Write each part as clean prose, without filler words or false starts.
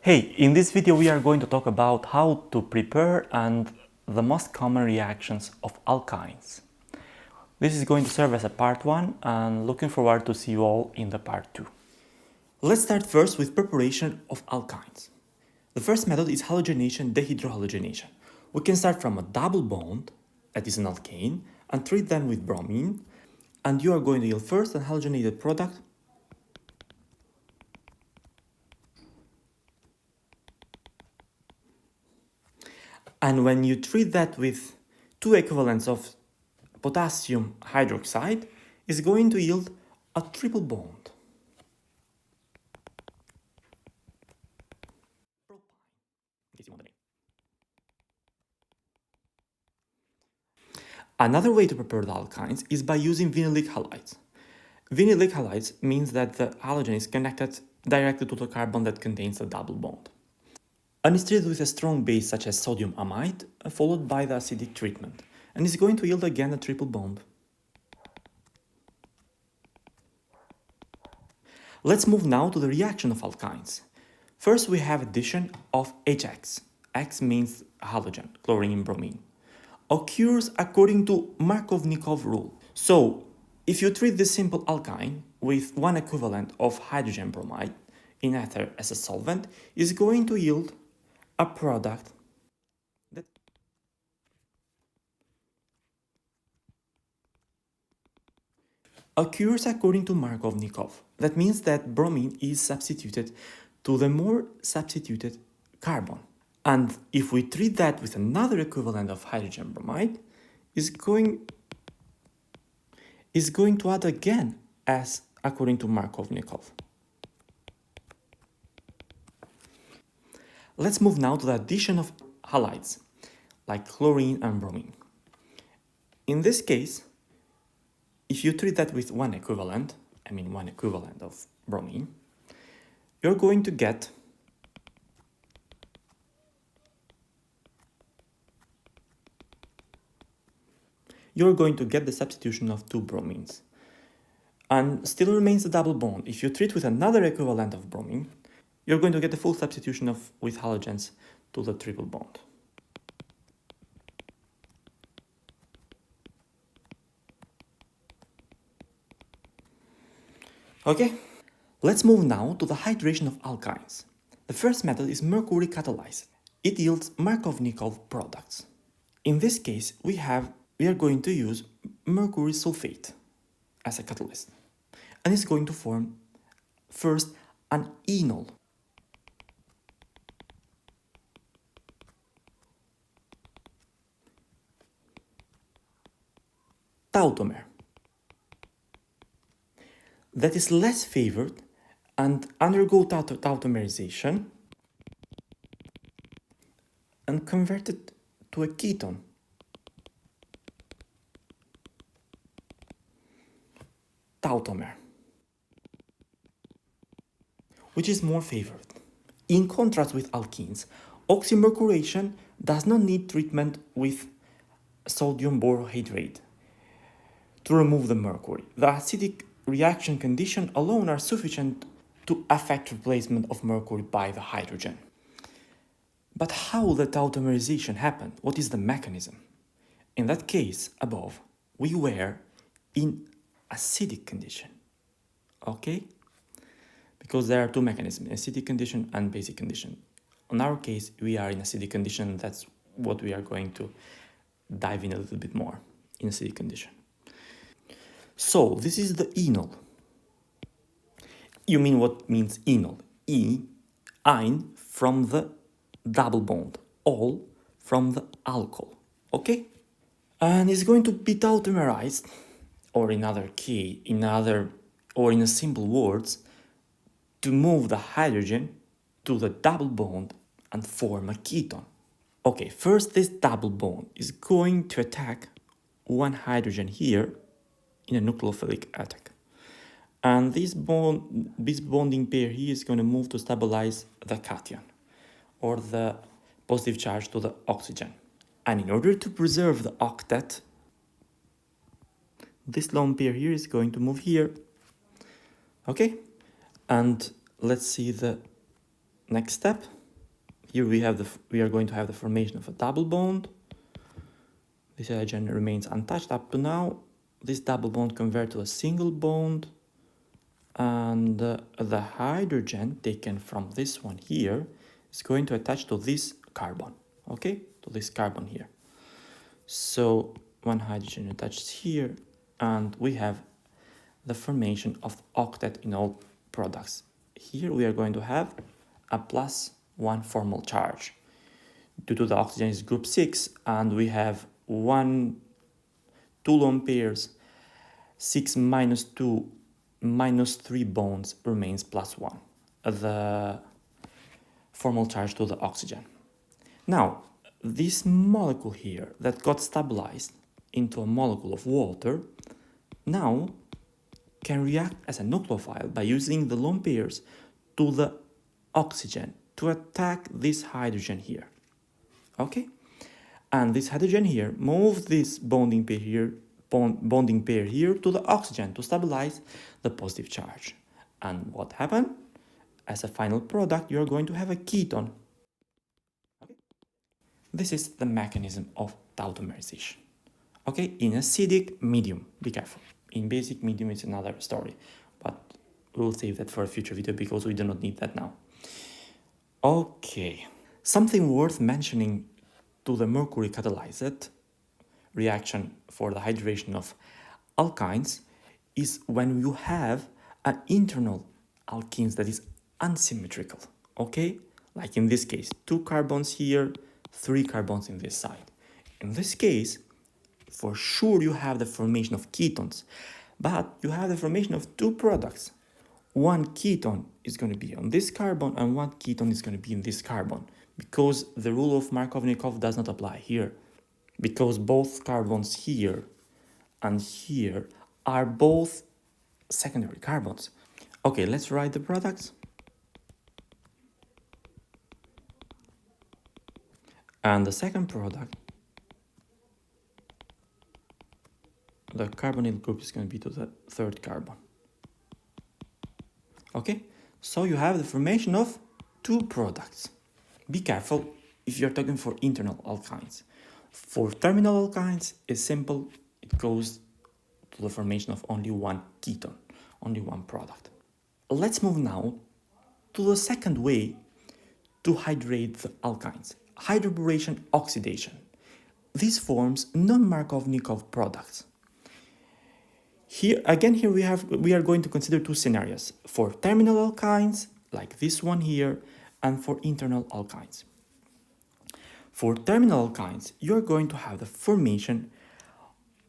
Hey, in this video we are going to talk about how to prepare and the most common reactions of alkynes. This is going to serve as a part 1 and looking forward to see you all in the part 2. Let's start first with preparation of alkynes. The first method is halogenation dehydrohalogenation. We can start from a double bond, that is an alkane, and treat them with bromine, and you are going to yield first an halogenated product and when you treat that with two equivalents of potassium hydroxide, is going to yield a triple bond. Another way to prepare the alkynes is by using vinylic halides. Vinylic halides means that the halogen is connected directly to the carbon that contains a double bond. And is treated with a strong base such as sodium amide, followed by the acidic treatment, and is going to yield again a triple bond. Let's move now to the reaction of alkynes. First we have addition of HX. X means halogen, chlorine and bromine. Occurs according to Markovnikov rule. So, if you treat this simple alkyne with one equivalent of hydrogen bromide in ether as a solvent, is going to yield a product that occurs according to Markovnikov. That means that bromine is substituted to the more substituted carbon. And if we treat that with another equivalent of hydrogen bromide, is going to add again as according to Markovnikov. Let's move now to the addition of halides, like chlorine and bromine. In this case, if you treat that with one equivalent of bromine, you're going to get the substitution of two bromines. And still remains a double bond. If you treat with another equivalent of bromine, you're going to get the full substitution with halogens to the triple bond. Okay, let's move now to the hydration of alkynes. The first method is Mercury catalyzed. It yields Markovnikov products. In this case, we are going to use mercury sulfate as a catalyst, and it's going to form first an enol. Tautomer. That is less favored and undergo tautomerisation and converted to a ketone. Tautomer, which is more favored. In contrast with alkenes, oxymercuration does not need treatment with sodium borohydrate to remove the mercury. The acidic reaction conditions alone are sufficient to affect replacement of mercury by the hydrogen. But how the tautomerization happened? What is the mechanism? In that case above, we were in acidic condition, okay? Because there are two mechanisms, acidic condition and basic condition. In our case, we are in acidic condition. That's what we are going to dive in a little bit more, in acidic condition. So this is the enol. You mean what means enol? Ein from the double bond, ol from the alcohol, okay? And it's going to be tautomerized, or in a simple words, to move the hydrogen to the double bond and form a ketone. Okay, first this double bond is going to attack one hydrogen here in a nucleophilic attack. And this bonding pair here is going to move to stabilize the cation, or the positive charge to the oxygen. And in order to preserve the octet, this lone pair here is going to move here. Okay? And let's see the Next step, here we are going to have the formation of a double bond. This hydrogen remains untouched up to now. This double bond converts to a single bond, and the hydrogen taken from this one here is going to attach to this carbon, okay, to this carbon here. So one hydrogen attached here, and we have the formation of octet in all products. Here we are going to have a +1 formal charge. Due to the oxygen is group 6, and we have 2 lone pairs, 6 minus 2 minus 3 bonds remains +1, the formal charge to the oxygen. Now, this molecule here that got stabilized into a molecule of water now can react as a nucleophile by using the lone pairs to the oxygen to attack this hydrogen here. Okay? And this hydrogen here moves this bonding pair here to the oxygen to stabilize the positive charge. And what happened? As a final product, you're going to have a ketone. Okay? This is the mechanism of tautomerization. Okay, in acidic medium, be careful. In basic medium, it's another story, but we'll save that for a future video because we do not need that now. Okay, something worth mentioning to the Mercury catalyzed reaction for the hydration of alkynes is when you have an internal alkenes that is unsymmetrical, okay? Like in this case, 2 carbons here, 3 carbons in this side. In this case, for sure you have the formation of ketones, but you have the formation of 2 products. One ketone is going to be on this carbon and one ketone is going to be in this carbon, because the rule of Markovnikov does not apply here, because both carbons here and here are both secondary carbons. Okay, let's write the products. And the second product, the carbonyl group is going to be to the 3rd carbon. Okay, so you have the formation of 2 products. Be careful if you're talking for internal alkynes. For terminal alkynes, it's simple. It goes to the formation of only 1 ketone, only 1 product. Let's move now to the second way to hydrate the alkynes, hydroboration-oxidation. This forms non-markovnikov products. Here we are going to consider 2 scenarios for terminal alkynes, like this one here, and for internal alkynes. For terminal alkynes, you're going to have the formation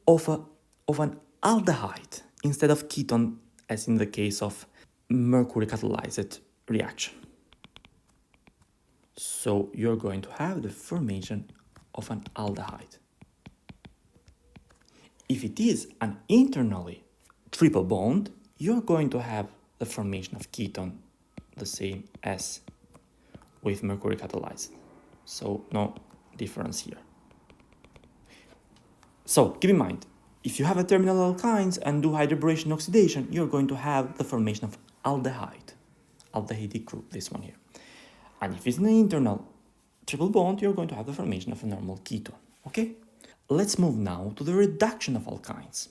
of an aldehyde instead of ketone, as in the case of Mercury catalyzed reaction. So you're going to have the formation of an aldehyde. If it is an internally triple bond, you're going to have the formation of ketone the same as with Mercury catalyzed. So no difference here. So keep in mind, if you have a terminal alkynes and do hydroboration oxidation, you're going to have the formation of aldehydic group, this one here. And if it's an internal triple bond, you're going to have the formation of a normal ketone, okay? Let's move now to the reduction of alkynes.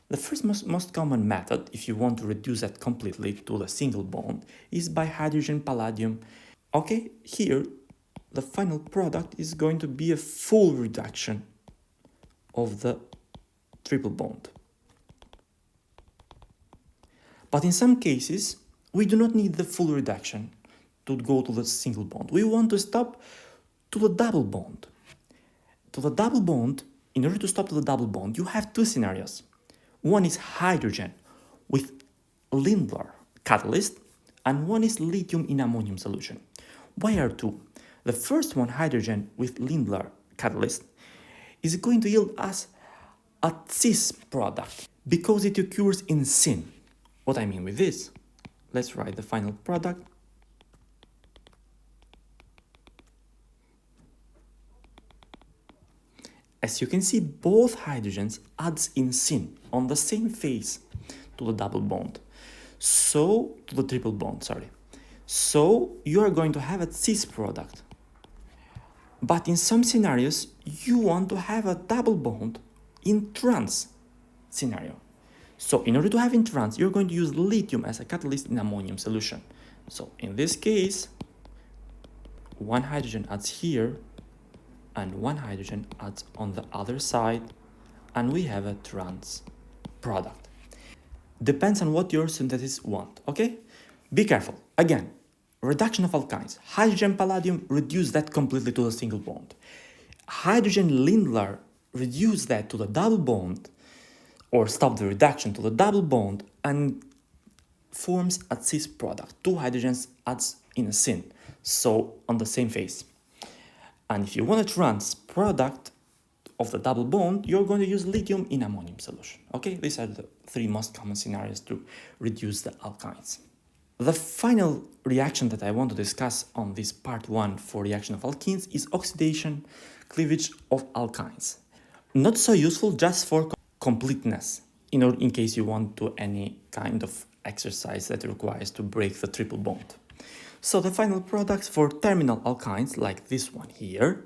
The first most common method, if you want to reduce that completely to the single bond, is by hydrogen palladium. Okay, here the final product is going to be a full reduction of the triple bond. But in some cases, we do not need the full reduction to go to the single bond. We want to stop to the double bond. To the double bond, in order to stop to the double bond, you have 2 scenarios. One is hydrogen with Lindlar catalyst, and one is lithium in ammonium solution. Why are 2? The first one, hydrogen with Lindlar catalyst, is going to yield us a cis product because it occurs in syn. What I mean with this? Let's write the final product. As you can see, both hydrogens adds in syn on the same face to the double bond. So, to the triple bond, sorry. So you are going to have a cis product. But in some scenarios, you want to have a double bond in trans scenario. So in order to have in trans, you're going to use lithium as a catalyst in ammonium solution. So in this case, one hydrogen adds here and one hydrogen adds on the other side, and we have a trans product. Depends on what your synthetists want, okay? Be careful. Again, reduction of alkynes. Hydrogen palladium, reduce that completely to a single bond. Hydrogen Lindlar, reduce that to the double bond, or stop the reduction to the double bond, and forms a cis product. Two hydrogens adds in a syn, so on the same phase. And if you want a trans product of the double bond, you're going to use lithium in ammonium solution. Okay, these are the three most common scenarios to reduce the alkynes. The final reaction that I want to discuss on this part 1 for reaction of alkenes is oxidation, cleavage of alkynes. Not so useful, just for completeness, in case you want to any kind of exercise that requires to break the triple bond. So the final product for terminal alkynes, like this one here,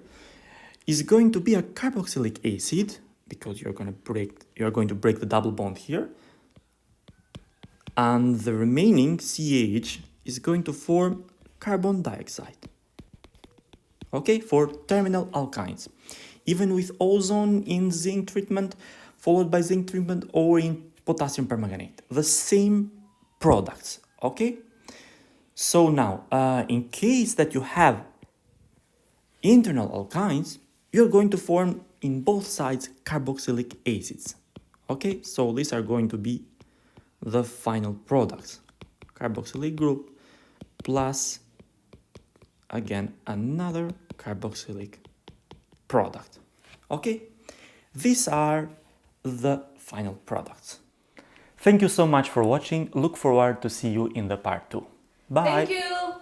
is going to be a carboxylic acid, because you're going to break the double bond here, and the remaining CH is going to form carbon dioxide. Okay, for terminal alkynes, even with ozone in zinc treatment, followed by zinc treatment, or in potassium permanganate, the same products. Okay, so now in case that you have internal alkynes, you're going to form in both sides carboxylic acids. Okay, so these are going to be the final products. Carboxylic group plus, again, another carboxylic product. Okay, these are the final products. Thank you so much for watching. Look forward to see you in the part 2. Bye. Thank you.